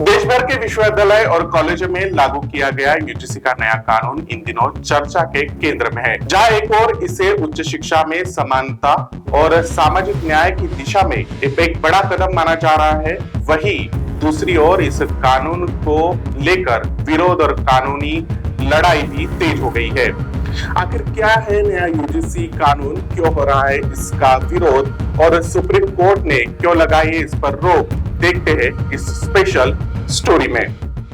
देश भर के विश्वविद्यालय और कॉलेजों में लागू किया गया यूजीसी का नया कानून इन दिनों चर्चा के केंद्र में है। जहां एक और इसे उच्च शिक्षा में समानता और सामाजिक न्याय की दिशा में एक बड़ा कदम माना जा रहा है, वहीं दूसरी ओर इस कानून को लेकर विरोध और कानूनी लड़ाई भी तेज हो गई है। आखिर क्या है नया यूजीसी कानून, क्यों हो रहा है इसका विरोध और सुप्रीम कोर्ट ने क्यों लगाई है इस पर रोक, देखते हैं इस स्पेशल स्टोरी में।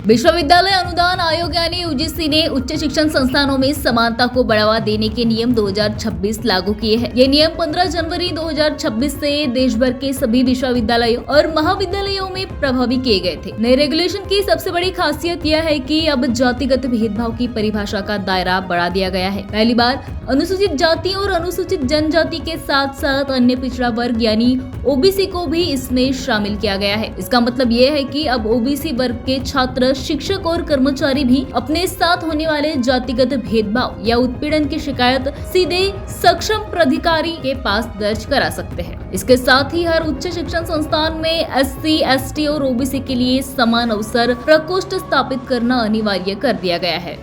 विश्वविद्यालय अनुदान आयोग यानी यूजीसी ने उच्च शिक्षण संस्थानों में समानता को बढ़ावा देने के नियम 2026 लागू किए हैं। ये नियम 15 जनवरी 2026 से देश भर के सभी विश्वविद्यालयों और महाविद्यालयों में प्रभावी किए गए थे। नए रेगुलेशन की सबसे बड़ी खासियत यह है कि अब जातिगत भेदभाव की परिभाषा का दायरा बढ़ा दिया गया है। पहली बार अनुसूचित जाति और अनुसूचित जनजाति के साथ साथ अन्य पिछड़ा वर्ग यानी ओबीसी को भी इसमें शामिल किया गया है। इसका मतलब ये है कि अब ओबीसी वर्ग के छात्र, शिक्षक और कर्मचारी भी अपने साथ होने वाले जातिगत भेदभाव या उत्पीड़न की शिकायत सीधे सक्षम प्राधिकारी के पास दर्ज करा सकते हैं। इसके साथ ही हर उच्च शिक्षण संस्थान में एससी, एसटी और ओबीसी के लिए समान अवसर प्रकोष्ठ स्थापित करना अनिवार्य कर दिया गया है।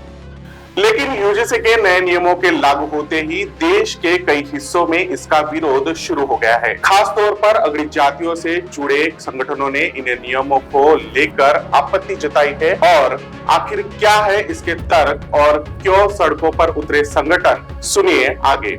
लेकिन यूजीसी के नए नियमों के लागू होते ही देश के कई हिस्सों में इसका विरोध शुरू हो गया है। खास तौर पर अगड़ी जातियों से जुड़े संगठनों ने इन नियमों को लेकर आपत्ति जताई है। और आखिर क्या है इसके तर्क और क्यों सड़कों पर उतरे संगठन, सुनिए आगे।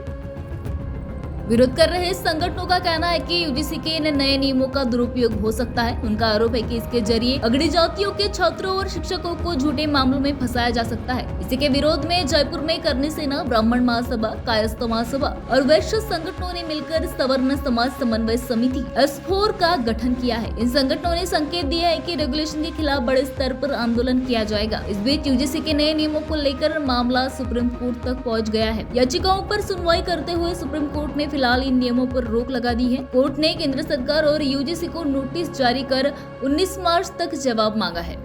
विरोध कर रहे संगठनों का कहना है कि यूजीसी के इन नए नियमों का दुरुपयोग हो सकता है। उनका आरोप है कि इसके जरिए अगड़ी जातियों के छात्रों और शिक्षकों को झूठे मामलों में फंसाया जा सकता है। इसी के विरोध में जयपुर में करनी सेना, ब्राह्मण महासभा, कायस्थ महासभा और वैश्य संगठनों ने मिलकर सवर्ण समाज समन्वय समिति S4 का गठन किया है। इन संगठनों ने संकेत दिया है कि रेगुलेशन के खिलाफ बड़े स्तर पर आंदोलन किया जाएगा। इस बीच यूजीसी के नए नियमों को लेकर मामला सुप्रीम कोर्ट तक पहुँच गया है। याचिकाओं पर सुनवाई करते हुए सुप्रीम कोर्ट ने फिलहाल इन नियमों पर रोक लगा दी है। कोर्ट ने केंद्र सरकार और यूजीसी को नोटिस जारी कर 19 मार्च तक जवाब मांगा है।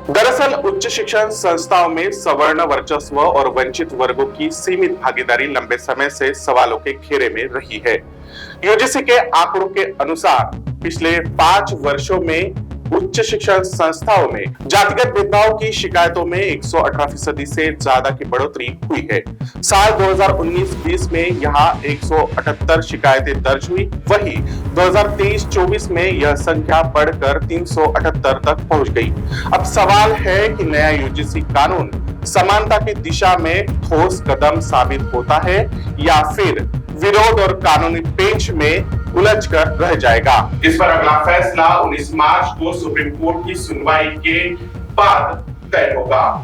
दरअसल उच्च शिक्षण संस्थाओं में सवर्ण वर्चस्व और वंचित वर्गों की सीमित भागीदारी लंबे समय से सवालों के घेरे में रही है। यूजीसी के आंकड़ों के अनुसार पिछले 5 वर्षों में उच्च शिक्षण संस्थाओं में जातिगत भेदभाव की शिकायतों में 118% से ज्यादा की बढ़ोतरी हुई है। साल 2019-20 में यहां 178 शिकायतें दर्ज हुई, वहीं 2023-24 में यह संख्या बढ़कर 378 तक पहुंच गई। अब सवाल है कि नया यूजीसी कानून समानता की दिशा में ठोस कदम साबित होता है या फिर विरोध और कानूनी पेंच में उलझकर रह जाएगा। इस पर अगला फैसला 19 मार्च को सुप्रीम कोर्ट की सुनवाई के बाद तय होगा।